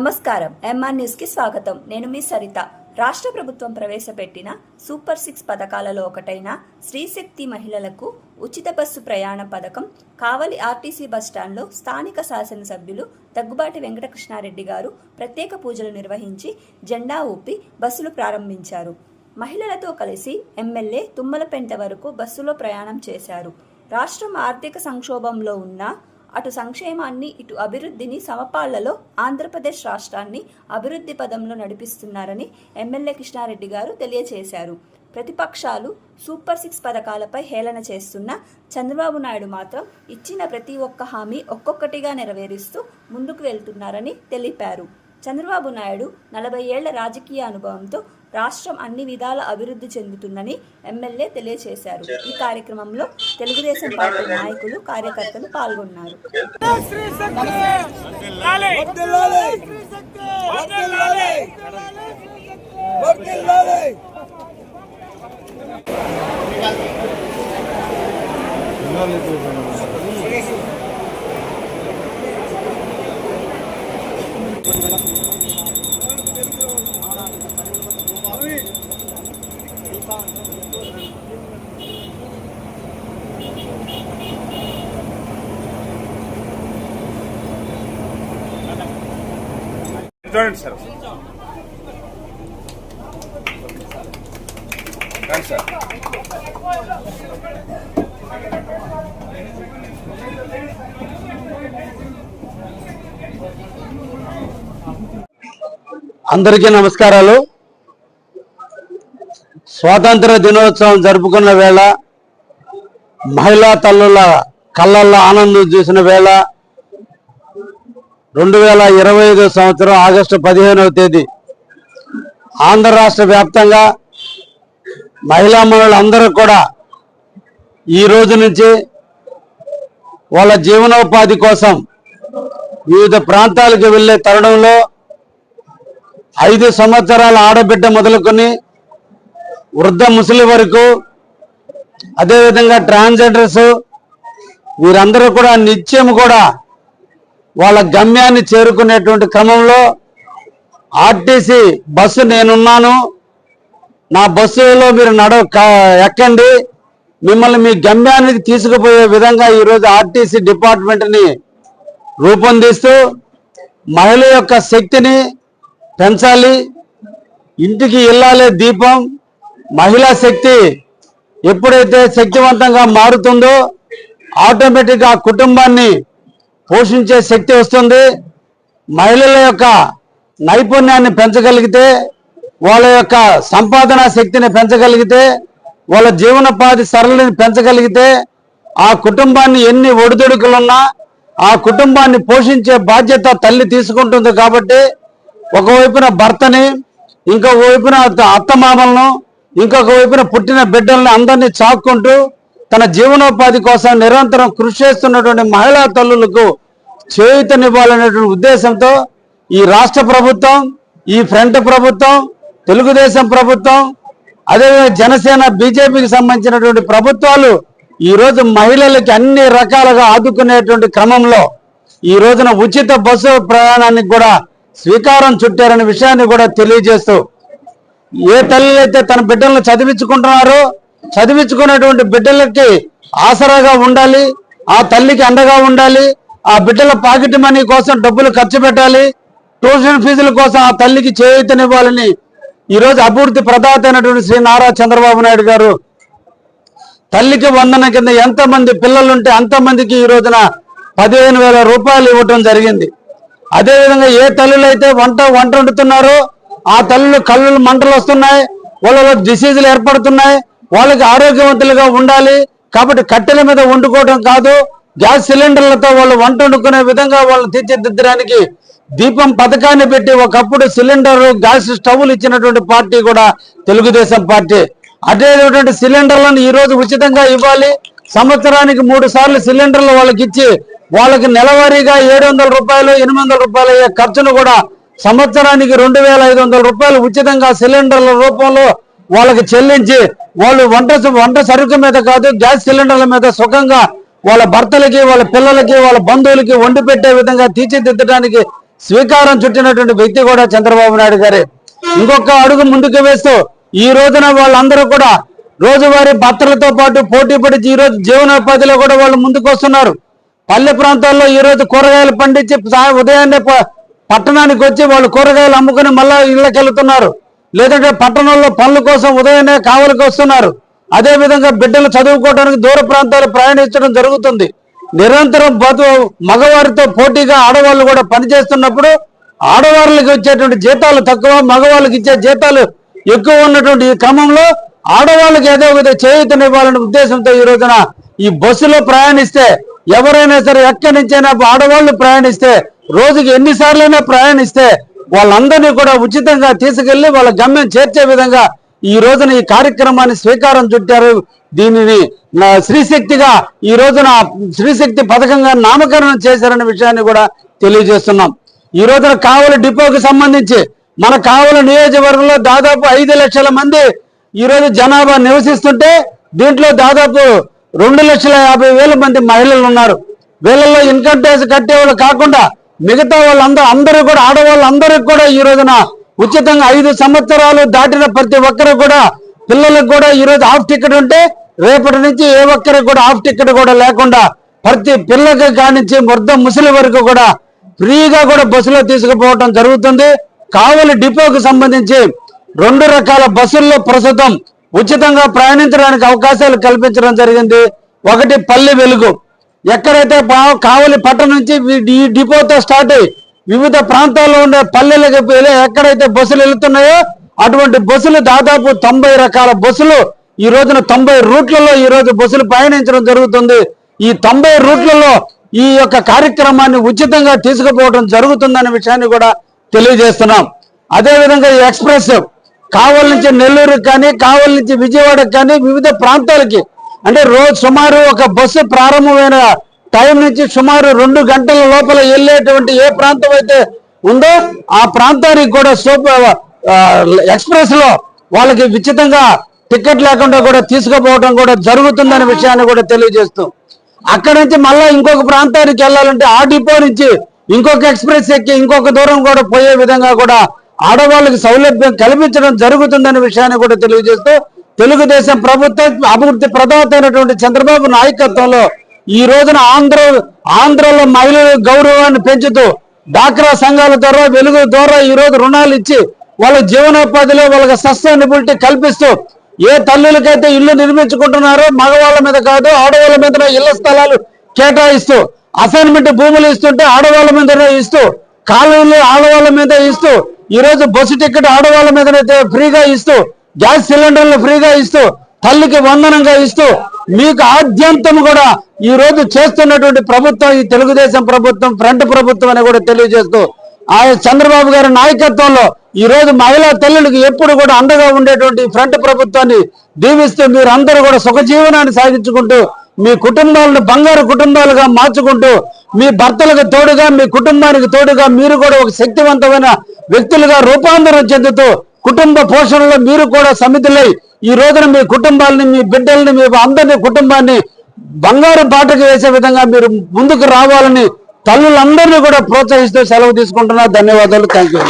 నమస్కారం. MR news కి స్వాగతం. నేను మీ సరిత. రాష్ట్ర ప్రభుత్వం ప్రవేశపెట్టిన సూపర్ 6 పథకాలలో ఒకటైన శ్రీశక్తి మహిళలకు ఉచిత బస్సు ప్రయాణ పథకం కావలి ఆర్టీసీ బస్టాండ్లో స్థానిక శాసనసభ్యులు దగ్గుబాటి వెంకటకృష్ణారెడ్డి గారు ప్రత్యేక పూజలు నిర్వహించి జెండా ఊపి బస్సులు ప్రారంభించారు. మహిళలతో కలిసి ఎమ్మెల్యే తుమ్మలపెంట వరకు బస్సులో ప్రయాణం చేశారు. రాష్ట్రం ఆర్థిక సంక్షోభంలో ఉన్న అటు సంక్షేమాన్ని ఇటు అభివృద్ధిని సమపాళ్లలో ఆంధ్రప్రదేశ్ రాష్ట్రాన్ని అభివృద్ధి పదంలో నడిపిస్తున్నారని ఎమ్మెల్యే కృష్ణారెడ్డి గారు తెలియజేశారు. ప్రతిపక్షాలు సూపర్ 6 పథకాలపై హేళన చేస్తున్న చంద్రబాబు నాయుడు మాత్రం ఇచ్చిన ప్రతి ఒక్క హామీ ఒక్కొక్కటిగా నెరవేరుస్తూ ముందుకు వెళ్తున్నారని తెలిపారు. చంద్రబాబు నాయుడు 40 ఏళ్ల రాజకీయ అనుభవంతో రాష్ట్రం అన్ని విధాల అభివృద్ధి చెందుతుందని ఎమ్మెల్యే తెలియజేశారు. ఈ కార్యక్రమంలో తెలుగుదేశం పార్టీ నాయకులు, కార్యకర్తలు పాల్గొన్నారు. చూడండి సార్. సార్ అందరికీ నమస్కారాలు. స్వాతంత్ర దినోత్సవం జరుపుకున్న వేళ, మహిళా తల్లుల కళ్ళల్లో ఆనందం చూసిన వేళ 2025 సంవత్సరం ఆగస్టు 15వ తేదీ ఆంధ్ర రాష్ట్ర వ్యాప్తంగా మహిళా మనులందరూ కూడా ఈ రోజు నుంచి వాళ్ళ జీవనోపాధి కోసం వివిధ ప్రాంతాలకు వెళ్ళే తరుణంలో 5 సంవత్సరాల ఆడబిడ్డ మొదలుకొని వృద్ధ ముసలి వరకు, అదేవిధంగా ట్రాన్స్జెండర్స్ వీరందరూ కూడా నిత్యం కూడా వాళ్ళ గమ్యాన్ని చేరుకునేటువంటి క్రమంలో ఆర్టీసీ బస్సు నేనున్నాను, నా బస్సులో మీరు ఎక్కండి, మిమ్మల్ని మీ గమ్యానికి తీసుకుపోయే విధంగా ఈరోజు ఆర్టీసీ డిపార్ట్మెంట్ని రూపొందిస్తూ మహిళ యొక్క శక్తిని పెంచాలి. ఇంటికి ఇల్లాలే దీపం. మహిళా శక్తి ఎప్పుడైతే శక్తివంతంగా మారుతుందో ఆటోమేటిక్గా కుటుంబాన్ని పోషించే శక్తి వస్తుంది. మహిళల యొక్క నైపుణ్యాన్ని పెంచగలిగితే, వాళ్ళ యొక్క సంపాదన శక్తిని పెంచగలిగితే, వాళ్ళ జీవనోపాధి సరళిని పెంచగలిగితే ఆ కుటుంబాన్ని ఎన్ని ఒడిదుడుకులున్నా ఆ కుటుంబాన్ని పోషించే బాధ్యత తల్లి తీసుకుంటుంది. కాబట్టి ఒకవైపున భర్తని, ఇంకొక వైపున అత్తమామలను, ఇంకొక వైపున పుట్టిన బిడ్డల్ని అందరినీ చాక్కుంటూ తన జీవనోపాధి కోసం నిరంతరం కృషి చేస్తున్నటువంటి మహిళా తల్లులకు చేయూతనివ్వాలనేటువంటి ఉద్దేశంతో ఈ రాష్ట్ర ప్రభుత్వం, ఈ ఫ్రంట్ ప్రభుత్వం, తెలుగుదేశం ప్రభుత్వం, అదేవిధంగా జనసేన, బీజేపీకి సంబంధించినటువంటి ప్రభుత్వాలు ఈరోజు మహిళలకి అన్ని రకాలుగా ఆదుకునేటువంటి క్రమంలో ఈ రోజున ఉచిత బస్సు ప్రయాణానికి కూడా శ్రీకారం చుట్టారనే విషయాన్ని కూడా తెలియజేస్తూ, ఏ తల్లులైతే తన బిడ్డలను చదివించుకుంటున్నారో చదివించుకున్నటువంటి బిడ్డలకి ఆసరాగా ఉండాలి, ఆ తల్లికి అండగా ఉండాలి, ఆ బిడ్డల పాకెట్ మనీ కోసం డబ్బులు ఖర్చు పెట్టాలి, ట్యూషన్ ఫీజుల కోసం ఆ తల్లికి చేయూతనివ్వాలని ఈరోజు అభివృద్ధి ప్రదాత అయినటువంటి శ్రీ నారా చంద్రబాబు నాయుడు గారు తల్లికి వందన కింద ఎంతమంది పిల్లలుంటే అంతమందికి ఈ రోజున 15,000 రూపాయలు ఇవ్వటం జరిగింది. అదేవిధంగా ఏ తల్లులైతే వంట వండుతున్నారో ఆ తల్లులు కళ్ళు మంటలు వస్తున్నాయి, వాళ్ళలో డిసీజులు ఏర్పడుతున్నాయి, వాళ్ళకి ఆరోగ్యవంతులుగా ఉండాలి. కాబట్టి కట్టెల మీద వండుకోవడం కాదు, గ్యాస్ సిలిండర్లతో వాళ్ళు వంట వండుకునే విధంగా వాళ్ళని తీర్చిదిద్దడానికి దీపం పథకాన్ని పెట్టి ఒకప్పుడు సిలిండర్, గ్యాస్ స్టవ్లు ఇచ్చినటువంటి పార్టీ కూడా తెలుగుదేశం పార్టీ. అదేటువంటి సిలిండర్లను ఈ రోజు ఉచితంగా ఇవ్వాలి. సంవత్సరానికి 3 సార్లు సిలిండర్లు వాళ్ళకి ఇచ్చి వాళ్ళకి నెలవారీగా 700 రూపాయలు, 800 రూపాయలు అయ్యే ఖర్చును కూడా సంవత్సరానికి 2,500 రూపాయలు ఉచితంగా సిలిండర్ల రూపంలో వాళ్ళకి చెల్లించి వాళ్ళు వంట సరుకు మీద కాదు, గ్యాస్ సిలిండర్ల మీద సుఖంగా వాళ్ళ భర్తలకి, వాళ్ళ పిల్లలకి, వాళ్ళ బంధువులకి వండి పెట్టే విధంగా తీర్చిదిద్దడానికి స్వీకారం చుట్టినటువంటి వ్యక్తి కూడా చంద్రబాబు నాయుడు గారే. ఇంకొక అడుగు ముందుకు వేస్తూ ఈ రోజున వాళ్ళందరూ కూడా రోజువారీ భర్తలతో పాటు పోటీ పడి ఈ రోజు జీవనోపాధిలో కూడా వాళ్ళు ముందుకు వస్తున్నారు. పల్లె ప్రాంతాల్లో ఈ రోజు కూరగాయలు పండించి ఉదయాన్నే పట్టణానికి వచ్చి వాళ్ళు కూరగాయలు అమ్ముకుని మళ్ళా ఇళ్ళకి వెళ్తున్నారు. లేదంటే పట్టణంలో పనుల కోసం ఉదయాన్నే కావలికి వస్తున్నారు. అదే విధంగా బిడ్డలు చదువుకోవడానికి దూర ప్రాంతాలు ప్రయాణించడం జరుగుతుంది. నిరంతరం మగవారితో పోటీగా ఆడవాళ్ళు కూడా పనిచేస్తున్నప్పుడు ఆడవాళ్ళకి వచ్చేటువంటి జీతాలు తక్కువ, మగవాళ్ళకి ఇచ్చే జీతాలు ఎక్కువ ఉన్నటువంటి ఈ క్రమంలో ఆడవాళ్ళకి ఏదో విధంగా చేయూతనివ్వాలనే ఉద్దేశంతో ఈ రోజున ఈ బస్సులో ప్రయాణిస్తే ఎవరైనా సరే ఎక్కడి నుంచైనా ఆడవాళ్ళు ప్రయాణిస్తే రోజుకి ఎన్నిసార్లైనా ప్రయాణిస్తే వాళ్ళందరినీ కూడా ఉచితంగా తీసుకెళ్లి వాళ్ళ గమ్యం చేర్చే విధంగా ఈ రోజున ఈ కార్యక్రమాన్ని స్వీకారం చుట్టారు. దీనిని శ్రీశక్తిగా ఈ రోజున శ్రీశక్తి పథకంగా నామకరణం చేశారనే విషయాన్ని కూడా తెలియజేస్తున్నాం. ఈ రోజున కావలి డిపోకి సంబంధించి మన కావలి నియోజకవర్గంలో దాదాపు 5 లక్షల మంది ఈ రోజు జనాభా నివసిస్తుంటే దీంట్లో దాదాపు 2,50,000 మంది మహిళలు ఉన్నారు. వీళ్ళల్లో ఇన్కమ్ ట్యాక్స్ కట్టేవాళ్ళు కాకుండా మిగతా అందరూ కూడా ఆడవాళ్ళందరికీ కూడా ఈ రోజున ఉచితంగా 5 సంవత్సరాలు దాటిన ప్రతి ఒక్కరు కూడా పిల్లలకు కూడా ఈ రోజు హాఫ్ టికెట్ ఉంటే రేపటి నుంచి ఏ ఒక్కరికి కూడా హాఫ్ టికెట్ కూడా లేకుండా ప్రతి పిల్లకి కానించి వృద్ధ ముసలి వరకు కూడా ఫ్రీగా కూడా బస్సులో తీసుకుపోవడం జరుగుతుంది. కావలి డిపోకి సంబంధించి 2 రకాల బస్సుల్లో ప్రస్తుతం ఉచితంగా ప్రయాణించడానికి అవకాశాలు కల్పించడం జరిగింది. ఒకటి పల్లె వెలుగు, ఎక్కడైతే కావలి పట్టణం నుంచి ఈ డిపోతో స్టార్ట్ అయ్యి వివిధ ప్రాంతాల్లో ఉండే పల్లెలకు ఎక్కడైతే బస్సులు వెళుతున్నాయో అటువంటి బస్సులు దాదాపు 90 రకాల బస్సులు ఈ రోజున 90 రూట్లలో ఈ రోజు బస్సులు ప్రయాణించడం జరుగుతుంది. ఈ 90 రూట్లలో ఈ యొక్క కార్యక్రమాన్ని ఉచితంగా తీసుకుపోవడం జరుగుతుందనే విషయాన్ని కూడా తెలియజేస్తున్నాం. అదేవిధంగా ఈ ఎక్స్ప్రెస్ కావలి నుంచి నెల్లూరుకి కానీ కావలి నుంచి విజయవాడకి కానీ వివిధ ప్రాంతాలకి అంటే రోజు సుమారు ఒక బస్సు ప్రారంభమైన టైం నుంచి సుమారు 2 గంటల లోపల వెళ్ళేటువంటి ఏ ప్రాంతం అయితే ఉందో ఆ ప్రాంతానికి కూడా ఎక్స్ప్రెస్ లో వాళ్ళకి ఉచితంగా టికెట్ లేకుండా కూడా తీసుకుపోవడం కూడా జరుగుతుందనే విషయాన్ని కూడా తెలియజేస్తూ అక్కడి నుంచి మళ్ళా ఇంకొక ప్రాంతానికి వెళ్ళాలంటే ఆ డిపో నుంచి ఇంకొక ఎక్స్ప్రెస్ ఎక్కి ఇంకొక దూరం కూడా పోయే విధంగా కూడా ఆడవాళ్ళకి సౌలభ్యం కల్పించడం జరుగుతుందనే విషయాన్ని కూడా తెలియజేస్తూ తెలుగుదేశం ప్రభుత్వం అభివృద్ధి ప్రదాత అయినటువంటి చంద్రబాబు నాయకత్వంలో ఈ రోజున ఆంధ్రలో మహిళల గౌరవాన్ని పెంచుతూ డాక్రా సంఘాల ద్వారా వెలుగు ద్వారా ఈ రోజు రుణాలు ఇచ్చి వాళ్ళ జీవనోపాధిలో వాళ్ళకి సస్టైనబిలిటీ కల్పిస్తూ ఏ తల్లులకైతే ఇల్లు నిర్మించుకుంటున్నారో మగవాళ్ళ మీద కాదు ఆడవాళ్ళ మీద ఇళ్ల స్థలాలు కేటాయిస్తూ అసైన్మెంట్ భూములు ఇస్తుంటే ఆడవాళ్ళ మీదనే ఇస్తూ కాలువలు ఆడవాళ్ళ మీద ఇస్తూ ఈ రోజు బస్సు టికెట్ ఆడవాళ్ళ మీదనైతే ఫ్రీగా ఇస్తూ గ్యాస్ సిలిండర్లు ఫ్రీగా ఇస్తూ తల్లికి వందనంగా ఇస్తూ మీకు ఆద్యంతం కూడా ఈ రోజు చేస్తున్నటువంటి ప్రభుత్వం ఈ తెలుగుదేశం ప్రభుత్వం ఫ్రంట్ ప్రభుత్వం అని కూడా తెలియజేస్తూ ఆ చంద్రబాబు గారి నాయకత్వంలో ఈ రోజు మహిళా తల్లులకు ఎప్పుడు కూడా అండగా ఉండేటువంటి ఫ్రంట్ ప్రభుత్వాన్ని దీవిస్తూ మీరందరూ కూడా సుఖజీవనాన్ని సాగించుకుంటూ మీ కుటుంబాలను బంగారు కుటుంబాలుగా మార్చుకుంటూ మీ భర్తలకు తోడుగా మీ కుటుంబానికి తోడుగా మీరు కూడా ఒక శక్తివంతమైన వ్యక్తులుగా రూపాంతరం చెందుతూ కుటుంబ పోషణలో మీరు కూడా సమితులై ఈ రోజున మీ కుటుంబాలని మీ బిడ్డల్ని మీ అందరినీ కుటుంబాన్ని బంగారు బాటకు వేసే విధంగా మీరు ముందుకు రావాలని తల్లులందరినీ కూడా ప్రోత్సహిస్తూ సెలవు తీసుకుంటున్నా. ధన్యవాదాలు. Thank you.